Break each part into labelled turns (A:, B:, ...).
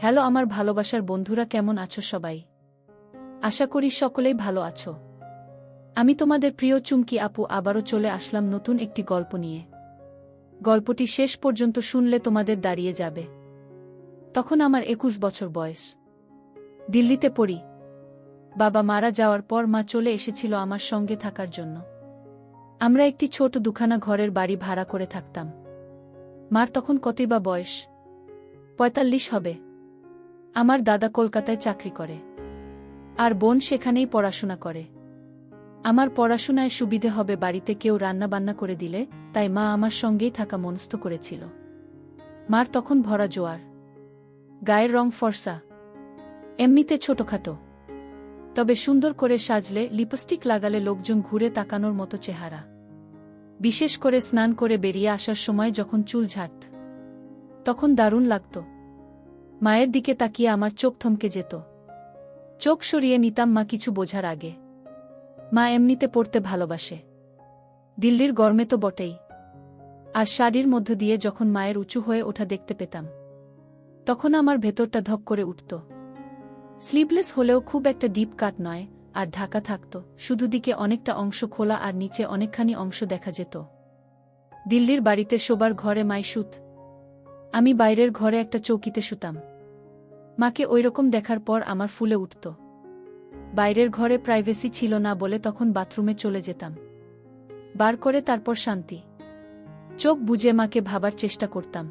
A: Hello আমার ভালোবাসার বন্ধুরা, কেমন আছো সবাই? আশা করি সকলেই ভালো আছো। আমি তোমাদের প্রিয় চুমকি আপু আবারও চলে আসলাম নতুন একটি গল্প নিয়ে। গল্পটি শেষ পর্যন্ত শুনলে তোমাদের দাঁড়িয়ে যাবে। তখন আমার 21 বছর বয়স। দিল্লিতে পড়ি। বাবা মারা যাওয়ার পর মা চলে এসেছিল আমার সঙ্গে থাকার জন্য। আমরা একটি ছোট দুখানা ঘরের বাড়ি ভাড়া করে থাকতাম। মার তখন কতই বা বয়স, 45 হবে। আমার দাদা কলকাতায় চাকরি করে, আর বোন সেখানেই পড়াশোনা করে। আমার পড়াশোনায় সুবিধে হবে বাড়িতে কেউ রান্নাবান্না করে দিলে, তাই মা আমার সঙ্গেই থাকা মনস্থ করেছিল। মার তখন ভরা জোয়ার, গায়ের রং ফর্সা, এমনিতে ছোটখাটো, তবে সুন্দর করে সাজলে লিপস্টিক লাগালে লোকজন ঘুরে তাকানোর মতো চেহারা। বিশেষ করে স্নান করে বেরিয়ে আসার সময় যখন চুল ঝাড়ত, তখন দারুণ লাগত। মায়ের দিকে তাকিয়ে আমার চোখ থমকে যেত। চোখ সরিয়ে নিতাম মা কিছু বোঝার আগে। মা এমনিতে পড়তে ভালোবাসে, দিল্লির গরমে তো বটেই। আর শাড়ির মধ্য দিয়ে যখন মায়ের উঁচু হয়ে ওঠা দেখতে পেতাম, তখন আমার ভেতরটা ধক করে উঠত। স্লিভলেস হলেও খুব একটা ডিপ কাট নয়, আর ঢাকা থাকত, শুধু দিকে অনেকটা অংশ খোলা আর নিচে অনেকখানি অংশ দেখা যেত। দিল্লির বাড়িতে শোবার ঘরে মাই শুত, আমি বাইরের ঘরে একটা চৌকিতে শুতাম। মাকে ওইরকম দেখার পর আমার ফুলে উঠত। বাইরের ঘরে প্রাইভেসি ছিল না বলে তখন বাথরুমে চলে যেতাম, বার করে তারপর শান্তি চোখ বুজে মাকে ভাবার চেষ্টা করতাম।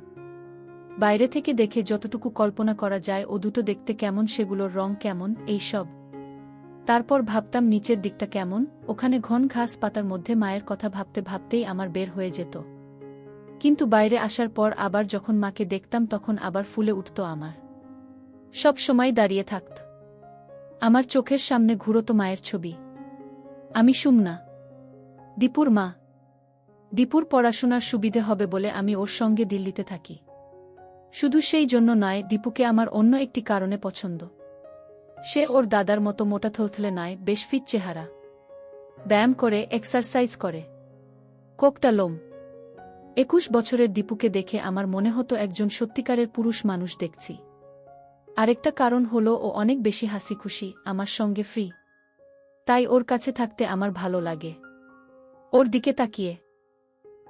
A: বাইরে থেকে দেখে যতটুকু কল্পনা করা যায়, ও দুটো দেখতে কেমন, সেগুলোর রং কেমন, এই সব। তারপর ভাবতাম নিচের দিকটা কেমন, ওখানে ঘন ঘাস পাতার মধ্যে মায়ের কথা ভাবতে ভাবতেই আমার বের হয়ে যেত। কিন্তু বাইরে আসার পর আবার যখন মাকে দেখতাম, তখন আবার ফুলে উঠত আমার। সব সময় দাঁড়িয়ে থাকত আমার চোখের সামনে ঘুরত মায়ের ছবি। আমি সুমনা, দীপুর মা। দীপুর পড়াশোনার সুবিধে হবে বলে আমি ওর সঙ্গে দিল্লিতে থাকি। শুধু সেই জন্য নয়, দীপুকে আমার অন্য একটি কারণে পছন্দ। সে ওর দাদার মতো মোটা থলথলে নয়, বেশ ফিট চেহারা, ব্যায়াম করে, এক্সারসাইজ করে, কোকটা লোম। 21 বছরের দীপুকে দেখে আমার মনে হতো একজন সত্যিকারের পুরুষ মানুষ দেখছি। আরেকটা কারণ হলো ও অনেক বেশি হাসি খুশি, আমার সঙ্গে ফ্রি। তাই ওর কাছে থাকতে আমার ভালো লাগে। ওর দিকে তাকিয়ে,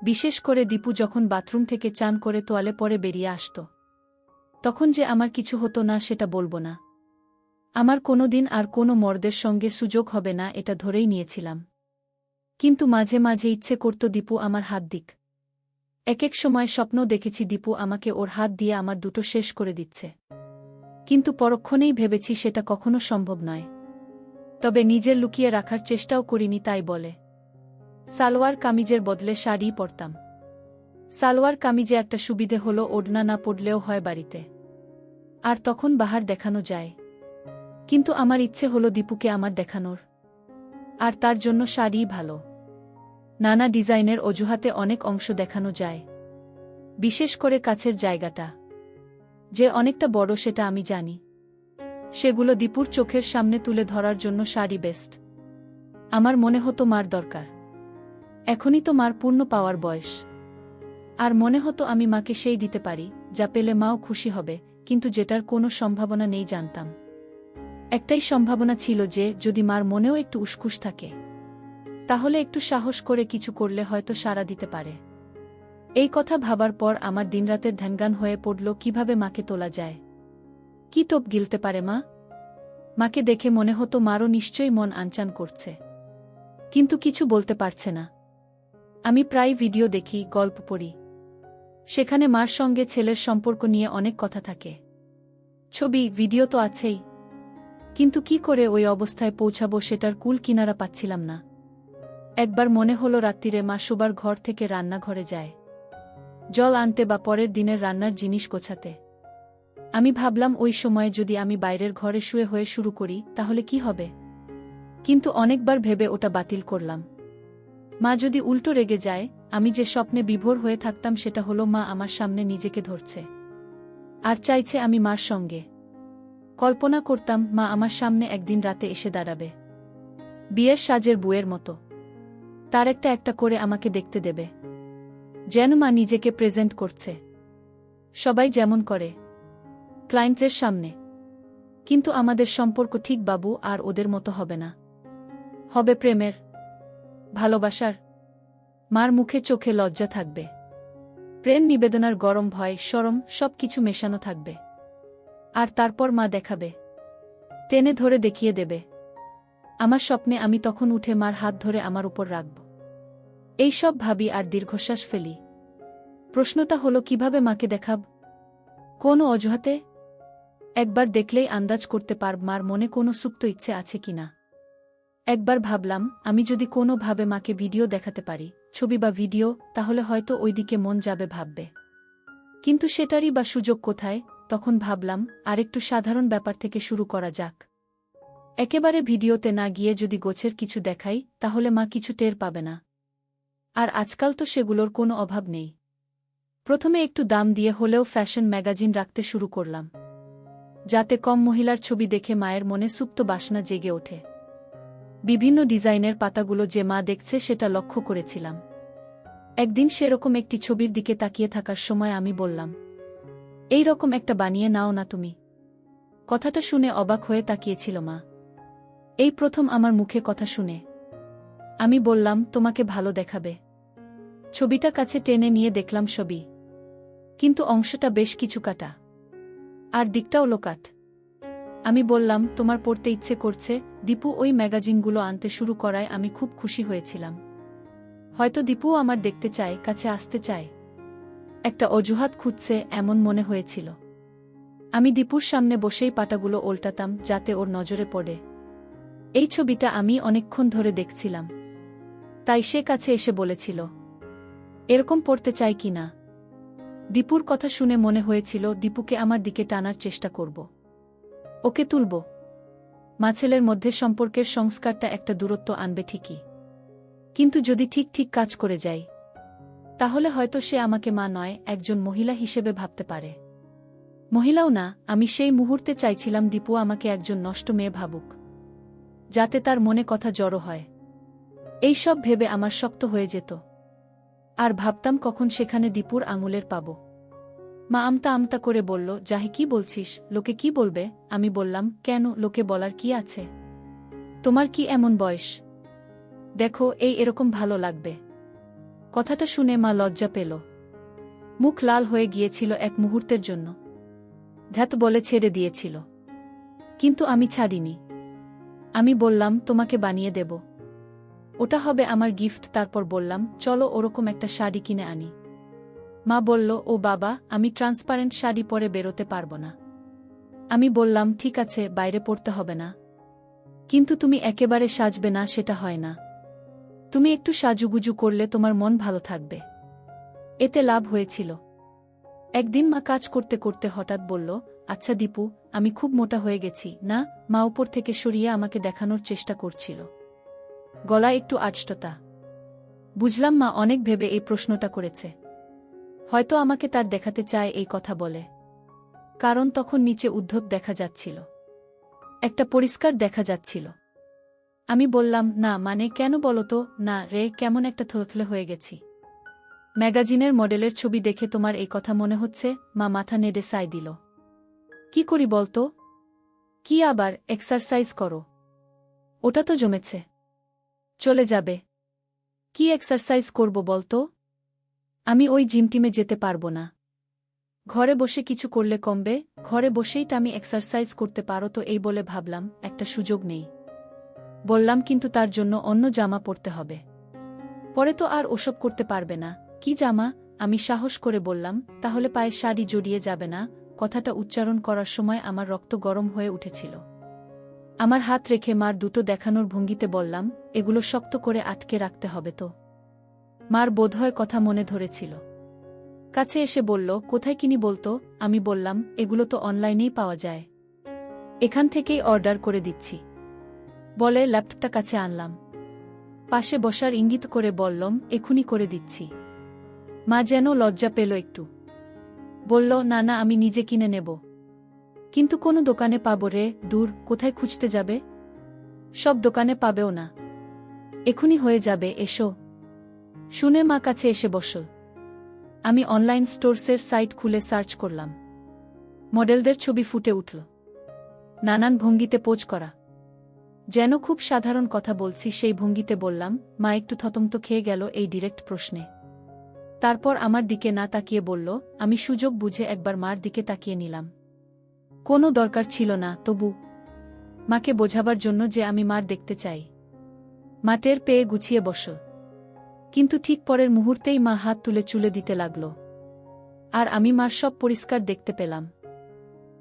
A: বিশেষ করে দীপু যখন বাথরুম থেকে চান করে তোয়ালে পরে বেরিয়ে আসত, তখন যে আমার কিছু হতো না সেটা বলবো না। আমার কোনোদিন আর কোনো মর্দের সঙ্গে সুযোগ হবে না এটা ধরেই নিয়েছিলাম। কিন্তু মাঝে মাঝে ইচ্ছে করত দীপু আমার হাত দিক। এক এক সময় স্বপ্ন দেখেছি দীপু আমাকে ওর হাত দিয়ে আমার দুটো শেষ করে দিচ্ছে। কিন্তু পরক্ষণেই ভেবেছি সেটা কখনো সম্ভব নয়। তবে নিজের লুকিয়ে রাখার চেষ্টাও করিনি, তাই বলে সালোয়ার কামিজের বদলে শাড়ি পরতাম। সালোয়ার কামিজে একটা সুবিধে হলো ওড়না না পড়লেও হয় বাড়িতে, আর তখন বাহার দেখানো যায়। কিন্তু আমার ইচ্ছে হলো দীপুকে আমার দেখানোর, আর তার জন্য শাড়িই ভালো। নানা ডিজাইনের অজুহাতে অনেক অংশ দেখানো যায়, বিশেষ করে কাছের জায়গাটা যে অনেকটা বড় সেটা আমি জানি। সেগুলো দীপুর চোখের সামনে তুলে ধরার জন্য শাড়ি বেস্ট। আমার মনে হতো মার দরকার, এখনই তো মার পূর্ণ পাওয়ার বয়স। আর মনে হতো আমি মাকে সেই দিতে পারি যা পেলে মাও খুশি হবে, কিন্তু যেটার কোনো সম্ভাবনা নেই জানতাম। একটাই সম্ভাবনা ছিল যে যদি মার মনেও একটু উসখুস থাকে, তাহলে একটু সাহস করে কিছু করলে হয়তো সাড়া দিতে পারে। এই কথা ভাবার পর আমার দিনরাতের ধ্যানগান হয়ে পড়ল কিভাবে মাকে তোলা যায়। কি টোপ গিলতে পারে মা? মাকে দেখে মনে হতো মারও নিশ্চয়ই মন আনচান করছে, কিন্তু কিছু বলতে পারছে না। আমি প্রায় ভিডিও দেখি, গল্প পড়ি, সেখানে মার সঙ্গে ছেলের সম্পর্ক নিয়ে অনেক কথা থাকে। ছবি ভিডিও তো আছেই, কিন্তু কি করে ওই অবস্থায় পৌঁছাবো সেটার কুল কিনারা পাচ্ছিলাম না। একবার মনে হলো রাত্রিরে মা শোবার ঘর থেকে রান্নাঘরে যায় জল আনতে বা পরের দিনের রান্নার জিনিস গোছাতে। আমি ভাবলাম ওই সময়ে যদি আমি বাইরের ঘরে শুয়ে হয়ে শুরু করি তাহলে কি হবে, কিন্তু অনেকবার ভেবে ওটা বাতিল করলাম। মা যদি উল্টো রেগে যায়। আমি যে স্বপ্নে বিভোর হয়ে থাকতাম সেটা হলো মা আমার সামনে নিজেকে ধরছে আর চাইছে আমি মার সঙ্গে। কল্পনা করতাম মা আমার সামনে একদিন রাতে এসে দাঁড়াবে, বিয়ের সাজের বুয়ের মতো, তার একটা একটা করে আমাকে দেখতে দেবে, যেন মা নিজেকে প্রেজেন্ট করছে, সবাই যেমন করে। ক্লায়েন্টের সামনে। কিন্তু আমাদের সম্পর্ক ঠিক বাবু আর ওদের মতো হবে না। হবে প্রেমের, ভালোবাসার। মার মুখে চোখে লজ্জা থাকবে। প্রেম নিবেদনার গরম ভয় শরম সব কিছু মেশানো থাকবে। আর তারপর মা দেখাবে, টেনে ধরে দেখিয়ে দেবে। আমার স্বপ্নে আমি তখন উঠে মার হাত ধরে আমার উপর রাখব। এই সব ভাবি আর দীর্ঘশ্বাস ফেলি। প্রশ্নটা হলো কিভাবে মাকে দেখাব? কোন অজুহাতে? একবার দেখলেই আন্দাজ করতে পারব মার মনে কোনো সুপ্ত ইচ্ছে আছে কিনা। একবার ভাবলাম আমি যদি কোনো ভাবে মাকে ভিডিও দেখাতে পারি, ছবি বা ভিডিও, তাহলে হয়তো ওইদিকে মন যাবে ভাববে। কিন্তু সেটারই বা সুযোগ কোথায়? তখন ভাবলাম আরেকটু সাধারণ ব্যাপার থেকে শুরু করা যাক। একেবারে ভিডিওতে না গিয়ে যদি গোছের কিছু দেখাই, তাহলে মা কিছু টের পাবে না। আর আজকাল তো সেগুলোর কোনো অভাব নেই। প্রথমে একটু দাম দিয়ে হলেও ফ্যাশন ম্যাগাজিন রাখতে শুরু করলাম, যাতে কম মহিলার ছবি দেখে মায়ের মনে সুপ্ত বাসনা জেগে ওঠে। বিভিন্ন ডিজাইনের পাতাগুলো যে মা দেখছে সেটা লক্ষ্য করেছিলাম। একদিন সেরকম একটি ছবির দিকে তাকিয়ে থাকার সময় আমি বললাম, এই রকম একটা বানিয়ে নাও না তুমি। কথাটা শুনে অবাক হয়ে তাকিয়েছিল মা। এই প্রথম আমার মুখে কথা শুনে। আমি বললাম, তোমাকে ভালো দেখাবে। ছবিটা কাছে টেনে নিয়ে দেখলাম ছবি, কিন্তু অংশটা বেশ কিছু কাটা, আর দিকটাও লোকাট। আমি বললাম, তোমার পড়তে ইচ্ছে করছে। দীপু ওই ম্যাগাজিনগুলো আনতে শুরু করায় আমি খুব খুশি হয়েছিলাম। হয়তো দীপুও আমার দেখতে চায়, কাছে আসতে চায়। একটা অজুহাত খুঁজছে এমন মনে হয়েছিল। আমি দীপুর সামনে বসেই পাতাগুলো ওল্টাতাম যাতে ওর নজরে পড়ে। এই ছবিটা আমি অনেকক্ষণ ধরে দেখছিলাম, তাই সে কাছে এসে বলেছিল, এরকম পড়তে চাই কি না। দীপুর কথা শুনে মনে হয়েছিল দীপুকে আমার দিকে টানার চেষ্টা করব, ওকে তুলব। মা ছেলের মধ্যে সম্পর্কের সংস্কারটা একটা দূরত্ব আনবে ঠিকই, কিন্তু যদি ঠিক ঠিক কাজ করে যাই, তাহলে হয়তো সে আমাকে মা নয়, একজন মহিলা হিসেবে ভাবতে পারে। মহিলাও না, আমি সেই মুহূর্তে চাইছিলাম দীপু আমাকে একজন নষ্ট মেয়ে ভাবুক, যাতে তার মনে কথা জড়ো হয়। এই সব ভেবে আমার শক্ত হয়ে যেত। আর ভাবতাম কখন সেখানে দীপুর আঙুলের পাব। মা আমতা আমতা করে বলল, জাহি কি বলছিস, লোকে কি বলবে? আমি বললাম, কেন, লোকে বলার কি আছে? তোমার কি এমন বয়স? দেখো, এরকম ভালো লাগবে। কথাটা শুনে মা লজ্জা পেল। মুখ লাল হয়ে গিয়েছিল এক মুহূর্তের জন্য। ধ্যাত বলে ছেড়ে দিয়েছিল, কিন্তু আমি ছাড়িনি। আমি বললাম, তোমাকে বানিয়ে দেব, ওটা হবে আমার গিফট। তারপর বললাম, চলো ওরকম একটা শাড়ি কিনে আনি। মা বলল, ও বাবা, আমি ট্রান্সপারেন্ট শাড়ি পরে বেরোতে পারবো না। আমি বললাম, ঠিক আছে, বাইরে পড়তে হবে না, কিন্তু তুমি একেবারে সাজবে না, সেটা হয় না। তুমি একটু সাজুগুজু করলে তোমার মন ভালো থাকবে। এতে লাভ হয়েছিল। একদিন মা কাজ করতে করতে হঠাৎ বলল, আচ্ছা দীপু, আমি খুব মোটা হয়ে গেছি না? মা উপর থেকে সরিয়ে আমাকে দেখানোর চেষ্টা করছিল, গলায় একটু আড়ষ্টতা। বুঝলাম মা অনেক ভেবে এই প্রশ্নটা করেছে। হয়তো আমাকে তার দেখাতে চায় এই কথা বলে, কারণ তখন নিচে উদ্ধত দেখা যাচ্ছিল, একটা পরিষ্কার দেখা যাচ্ছিল। আমি বললাম, না মানে কেন বলো তো? না রে, কেমন একটা থলথলে হয়ে গেছি। ম্যাগাজিনের মডেলের ছবি দেখে তোমার এই কথা মনে হচ্ছে? মা মাথা নেড়ে সায় দিল। কি করি বলতো? কি আবার? এক্সারসাইজ করো, ওটা তো জমেছে, চলে যাবে। কি এক্সারসাইজ করব বলতো? আমি ওই জিম টিমে যেতে পারবো না। ঘরে বসে কিছু করলে কমবে? ঘরে বসেই তো আমি এক্সারসাইজ করতে পারো তো। এই বলে ভাবলাম একটা সুযোগ নেই। বললাম, কিন্তু তার জন্য অন্য জামা পরতে হবে। পরে তো আর ওসব করতে পারবে না। কি জামা? আমি সাহস করে বললাম, তাহলে পায়ে শাড়ি জড়িয়ে যাবে না? কথাটা উচ্চারণ করার সময় আমার রক্ত গরম হয়ে উঠেছিল। আমার হাত রেখে মার দুটো দেখানোর ভঙ্গিতে বললাম, এগুলো শক্ত করে আটকে রাখতে হবে তো। মার বোধহয় কথা মনে ধরেছিল। কাছে এসে বলল, কোথায় কিনি বলতো? আমি বললাম, এগুলো তো অনলাইনেই পাওয়া যায়, এখান থেকেই অর্ডার করে দিচ্ছি। বলে ল্যাপটপটা কাছে আনলাম। পাশে বসার ইঙ্গিত করে বললাম, এখুনি করে দিচ্ছি। মা যেন লজ্জা পেল একটু। বলল, না না, আমি নিজে কিনে নেব। কিন্তু কোনো দোকানে পাবো রে? দূর, কোথায় খুঁজতে যাবে? সব দোকানে পাবেও না, এখুনি হয়ে যাবে, এসো। শুনে মা কাছে এসে বসল। আমি অনলাইন স্টোরসের সাইট খুলে সার্চ করলাম। মডেলদের ছবি ফুটে উঠল, নানান ভঙ্গিতে পোজ করা। যেন খুব সাধারণ কথা বলছি সেই ভঙ্গিতে বললাম। মা একটু থতমত খেয়ে গেল এই ডিরেক্ট প্রশ্নে। তারপর আমার দিকে না তাকিয়ে বলল, আমি সুযোগ বুঝে একবার মার দিকে তাকিয়ে নিলাম। কোনো দরকার ছিল না, তবু মাকে বোঝাবার জন্য যে আমি মার দেখতে চাই। মা টের পেয়ে গুছিয়ে বসল, কিন্তু ঠিক পরের মুহূর্তেই মা হাত তুলে চুলে দিতে লাগল, আর আমি মার সব পরিষ্কার দেখতে পেলাম।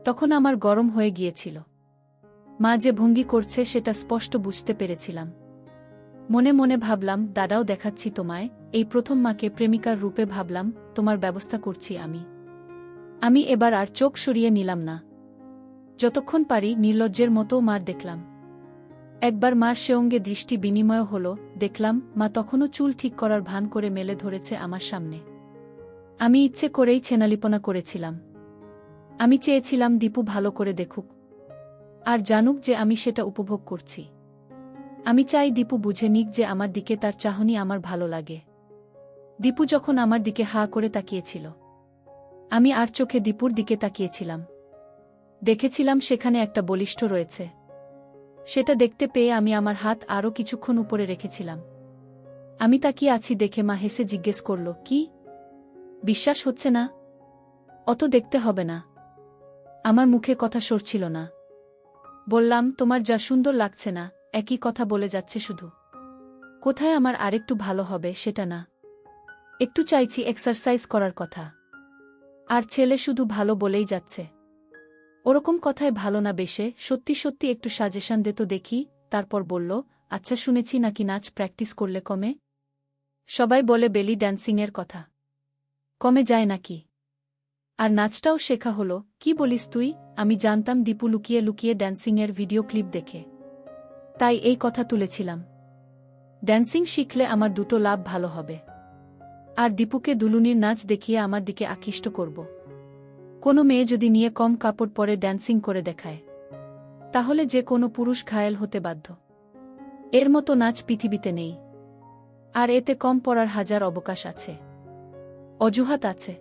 A: তখন আমার গরম হয়ে গিয়েছিল। মা যে ভঙ্গি করছে সেটা স্পষ্ট বুঝতে পেরেছিলাম। মনে মনে ভাবলাম, দাদাও দেখাচ্ছি তোমায়, এই প্রথম মাকে প্রেমিকার রূপে ভাবলাম, তোমার ব্যবস্থা করছি আমি। আমি এবার আর চোখ সরিয়ে নিলাম না। যতক্ষণ পারি নির্লজ্জের মতো মার দেখলাম। একবার মার সেঅঙ্গে দৃষ্টি বিনিময় হল, দেখলাম মা তখনও চুল ঠিক করার ভান করে মেলে ধরেছে আমার সামনে। আমি ইচ্ছে করেই ছেনালিপনা করেছিলাম। আমি চেয়েছিলাম দীপু ভালো করে দেখুক, আর জানুক যে আমি সেটা উপভোগ করছি। আমি চাই দীপু বুঝে নিক যে আমার দিকে তার চাহনি আমার ভালো লাগে। দীপু যখন আমার দিকে হা করে তাকিয়েছিল, আমি আর চোখে দীপুর দিকে তাকিয়েছিলাম। দেখেছিলাম সেখানে একটা বলিষ্ঠ রয়েছে। সেটা দেখতে পেয়ে আমি আমার হাত আরও কিছুক্ষণ উপরে রেখেছিলাম। আমি তাকিয়ে আছি দেখে মা হেসে জিজ্ঞেস করল, কি বিশ্বাস হচ্ছে না? অত দেখতে হবে না। আমার মুখে কথা সরছিল না। বললাম, তোমার যা সুন্দর লাগছে না, একই কথা বলে যাচ্ছে শুধু। কোথায় আমার আরেকটু ভালো হবে সেটা না, একটু চাইছি এক্সারসাইজ করার কথা। আর ছেলে শুধু ভালো বলেই যাচ্ছে। ওরকম কথায় ভালো না বেশে, সত্যি সত্যি একটু সাজেশন দে তো দেখি। তারপর বলল, আচ্ছা শুনেছি নাকি নাচ প্র্যাকটিস করলে কমে? সবাই বলে বেলি ড্যান্সিংয়ের কথা, কমে যায় নাকি? আর নাচটাও শেখা হলো? কি বলিস তুই? আমি জানতাম দীপু লুকিয়ে লুকিয়ে ড্যান্সিংয়ের ভিডিও ক্লিপ দেখে, তাই এই কথা তুলেছিলাম। ড্যান্সিং শিখলে আমার দুটো লাভ ভালো হবে, আর দীপুকে দুলুনির নাচ দেখিয়ে আমার দিকে আকৃষ্ট করব। কোনো মেয়ে যদি নিয়ে কম কাপড় পরে ড্যান্সিং করে দেখায়, তাহলে যে কোনো পুরুষ ঘায়েল হতে বাধ্য। এর মতো নাচ পৃথিবীতে নেই, আর এতে কম পড়ার হাজার অবকাশ আছে, অজুহাত আছে।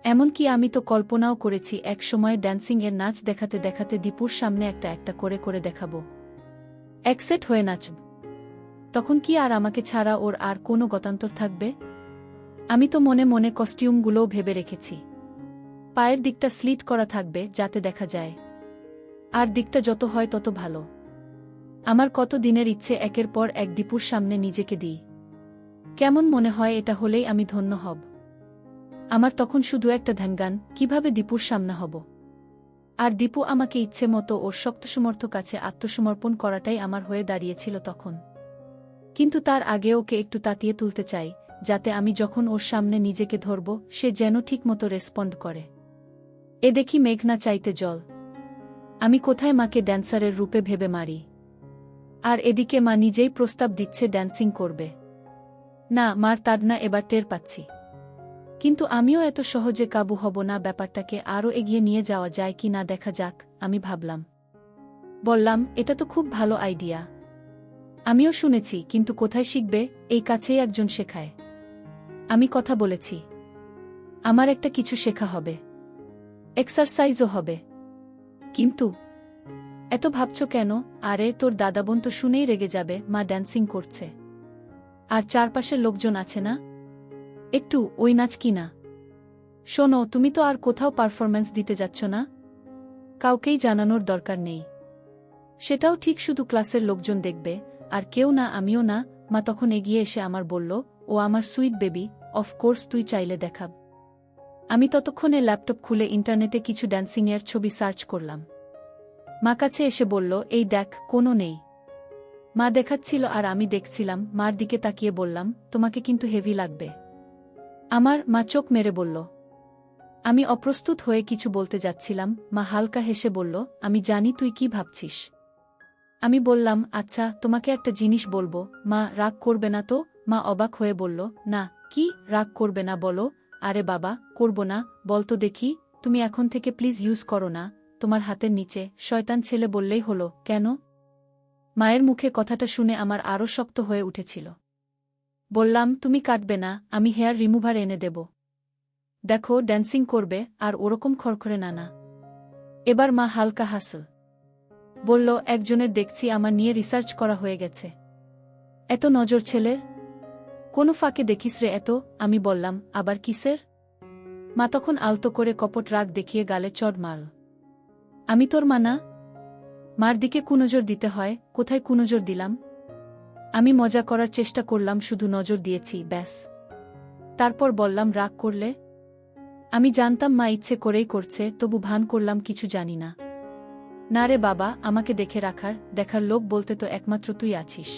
A: এমনকি আমি তো কল্পনাও করেছি এক সময় ড্যান্সিং-এর নাচ দেখাতে দেখাতে দীপুর সামনে একটা একটা করে করে দেখাবো, একসেট হয়ে নাচব। তখন কি আর আমাকে ছাড়া ওর আর কোনো গতান্তর থাকবে? আমি তো মনে মনে কস্টিউমগুলোও ভেবে রেখেছি। পায়ের দিকটা স্লিট করা থাকবে যাতে দেখা যায়, আর দিকটা যত হয় তত ভালো। আমার কত দিনের ইচ্ছে একের পর এক দীপুর সামনে নিজেকে দিই। কেমন মনে হয় এটা হলেই আমি ধন্য হব। আমার তখন শুধু একটা ধ্যানগান, কিভাবে দীপুর সামনে হব। আর দীপু আমাকে ইচ্ছে মতো ওর শক্তসমর্থ কাছে আত্মসমর্পণ করাটাই আমার হয়ে দাঁড়িয়েছিল তখন। কিন্তু তার আগে ওকে একটু তাতিয়ে তুলতে চাই, যাতে আমি যখন ওর সামনে নিজেকে ধরব সে যেন ঠিকমতো রেসপন্ড করে। এ দেখি মেঘনা চাইতে জল। আমি কোথায় মাকে ড্যান্সারের রূপে ভেবে মারি, আর এদিকে মা নিজেই প্রস্তাব দিচ্ছে ড্যান্সিং করবে। না, মার তাড়না এবার টের পাচ্ছি। কিন্তু আমিও এত সহজে কাবু হব না। ব্যাপারটাকে আরও এগিয়ে নিয়ে যাওয়া যায় কি না দেখা যাক, আমি ভাবলাম। বললাম, এটা তো খুব ভালো আইডিয়া। আমিও শুনেছি, কিন্তু কোথায় শিখবে? এই কাছেই একজন শেখায়। আমি কথা বলেছি, আমার একটা কিছু শেখা হবে, এক্সারসাইজও হবে। কিন্তু এত ভাবছ কেন? আরে তোর দাদাবোন তো শুনেই রেগে যাবে, মা ড্যান্সিং করছে। আর চারপাশের লোকজন আছে না, একটু ওই নাচ কি না। শোনো, তুমি তো আর কোথাও পারফরম্যান্স দিতে যাচ্ছ না, কাউকেই জানানোর দরকার নেই। সেটাও ঠিক, শুধু ক্লাসের লোকজন দেখবে, আর কেউ না, আমিও না। মা তখন এগিয়ে এসে আমার বলল, ও আমার সুইট বেবি, অফকোর্স তুই চাইলে দেখাব। আমি ততক্ষণে ল্যাপটপ খুলে ইন্টারনেটে কিছু ড্যান্সিংয়ের ছবি সার্চ করলাম। মা কাছে এসে বলল, এই দেখ, কোনো নেই। মা দেখাচ্ছিল আর আমি দেখছিলাম। মার দিকে তাকিয়ে বললাম, তোমাকে কিন্তু হেভি লাগবে। আমার মা চোখ মেরে বলল। আমি অপ্রস্তুত হয়ে কিছু বলতে যাচ্ছিলাম। মা হালকা হেসে বলল, আমি জানি তুই কি ভাবছিস। আমি বললাম, আচ্ছা, তোমাকে একটা জিনিস বলবো। মা রাগ করবে না তো? মা অবাক হয়ে বলল, না। কি রাগ করবে না বলো? আরে বাবা, করব না, বলতো দেখি। তুমি এখন থেকে প্লিজ ইউজ করো না তোমার হাতের নিচে। শয়তান ছেলে বললেই হলো। কেন? মায়ের মুখে কথাটা শুনে আমার আরও শক্ত হয়ে উঠেছিল। বললাম, তুমি কাটবে না, আমি হেয়ার রিমুভার এনে দেব। দেখো, ড্যান্সিং করবে, আর ওরকম খড়খড়ে না না। এবার মা হালকা হাসল। বলল, একজনের দেখছি আমার নিয়ে রিসার্চ করা হয়ে গেছে। এত নজর ছেলের? কোনো ফাঁকে দেখিস রে এত? আমি বললাম, আবার কিসের? মা তখন আলতো করে কপট রাগ দেখিয়ে গালে চড় মারল। আমি তোর মা না? মার দিকে কুনজর দিতে হয়, কোথায় কুনজর দিলাম? আমি মজা করার চেষ্টা করলাম, শুধু নজর দিয়েছি, ব্যাস। তারপর বললাম, রাগ করলে? আমি জানতাম মা ইচ্ছে করেই করছে, তবু ভান করলাম কিছু জানি না। না রে বাবা, আমাকে দেখার লোক বলতে তো একমাত্র তুই আছিস।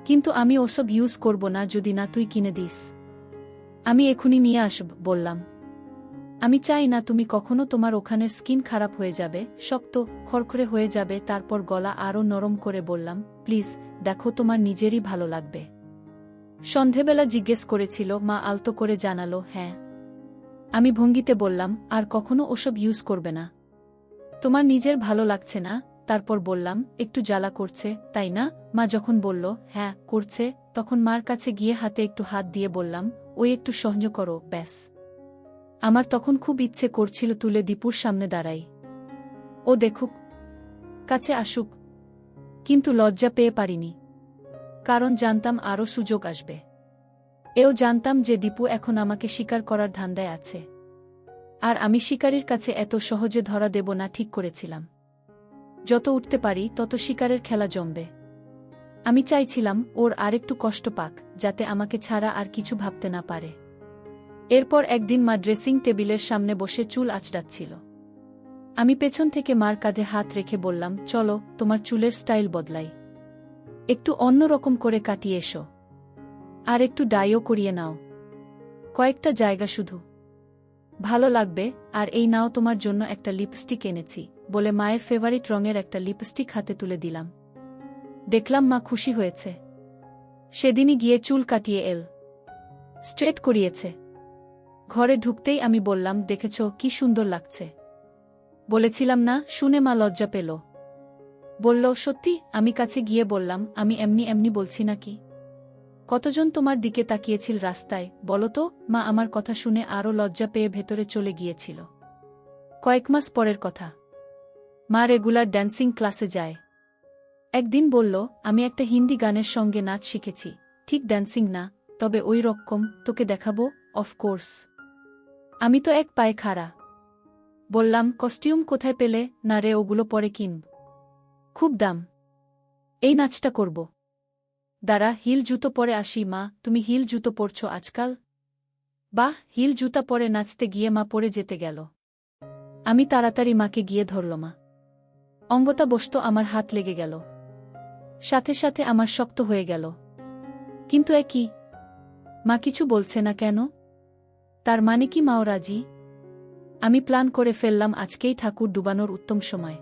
A: কিন্তু আমি ওসব ইউজ করব না যদি না তুই কিনে দিস। আমি এখনই নিয়ে আসব বললাম। আমি চাই না তুমি কখনো, তোমার ওখানের স্কিন খারাপ হয়ে যাবে, শক্ত খড়খড়ে হয়ে যাবে। তারপর গলা আরও নরম করে বললাম, প্লিজ দেখো, তোমার নিজেরই ভালো লাগবে। সন্ধেবেলা জিজ্ঞেস করেছিল, মা আলতো করে জানালো, হ্যাঁ। আমি ভঙ্গিতে বললাম, আর কখনো ওসব ইউজ করবে না। তোমার নিজের ভালো লাগছে না? তারপর বললাম, একটু জ্বালা করছে, তাই না? মা যখন বলল, হ্যাঁ করছে, তখন মার কাছে গিয়ে হাতে একটু হাত দিয়ে বললাম, ওই একটু সহ্য করো, ব্যাস। আমার তখন খুব ইচ্ছে করছিল তুলে দীপুর সামনে দাঁড়াই, ও দেখুক, কাছে আসুক। কিন্তু লজ্জা পেয়ে পারিনি, কারণ জানতাম আরও সুযোগ আসবে। এও জানতাম যে দীপু এখন আমাকে শিকার করার ধান্দায় আছে, আর আমি শিকারীর কাছে এত সহজে ধরা দেব না ঠিক করেছিলাম। যত উঠতে পারি তত শিকারের খেলা জমবে। আমি চাইছিলাম ওর আরেকটু কষ্ট পাক, যাতে আমাকে ছাড়া আর কিছু ভাবতে না পারে। এরপর একদিন মা ড্রেসিং টেবিলের সামনে বসে চুল আঁচড়াচ্ছিল। আমি পেছন থেকে মার কাঁধে হাত রেখে বললাম, চলো তোমার চুলের স্টাইল বদলাই, একটু অন্যরকম করে কাটিয়ে এসো, আর একটু ডাইও করিয়ে নাও, কয়েকটা জায়গা শুধু, ভালো লাগবে। আর এই নাও তোমার জন্য একটা লিপস্টিক এনেছি, বলে মায়ের ফেভারিট রঙের একটা লিপস্টিক হাতে তুলে দিলাম। দেখলাম মা খুশি হয়েছে। সেদিনই গিয়ে চুল কাটিয়ে স্ট্রেট করিয়েছে। ঘরে ঢুকতেই আমি বললাম, দেখেছ কি সুন্দর লাগছে? বলেছিলাম না? শুনে মা লজ্জা পেল। বলল, সত্যি? আমি কাছে গিয়ে বললাম, আমি এমনি এমনি বলছি নাকি? কতজন তোমার দিকে তাকিয়েছিল রাস্তায় বলো তো? মা আমার কথা শুনে আরও লজ্জা পেয়ে ভেতরে চলে গিয়েছিল। কয়েক মাস পরের কথা। মা রেগুলার ড্যান্সিং ক্লাসে যায়। একদিন বলল, আমি একটা হিন্দি গানের সঙ্গে নাচ শিখেছি, ঠিক ড্যান্সিং না, তবে ওই রকম, তোকে দেখাবো। অফকোর্স। আমি তো এক পায়ে খাড়া। বললাম, কস্টিউম কোথায় পেলে? না রে, ওগুলো পরে কিনব, খুব দাম। এই নাচটা করব। দাঁড়া, হিল জুতো পরে আসি। মা, তুমি হিল জুতো পরছো আজকাল? বাহ! হিল জুতা পরে নাচতে গিয়ে মা পড়ে যেতে গেল। আমি তাড়াতাড়ি মাকে গিয়ে ধরল। মা অঙ্গতা বসত, আমার হাত লেগে গেল, সাথে সাথে আমার শক্ত হয়ে গেল। কিন্তু এ কি? মা কিছু বলছে না কেন? তার মানে কি মাও রাজি? আমি প্ল্যান করে ফেললাম, আজকেই ঠাকুর ডুবানোর উত্তম সময়।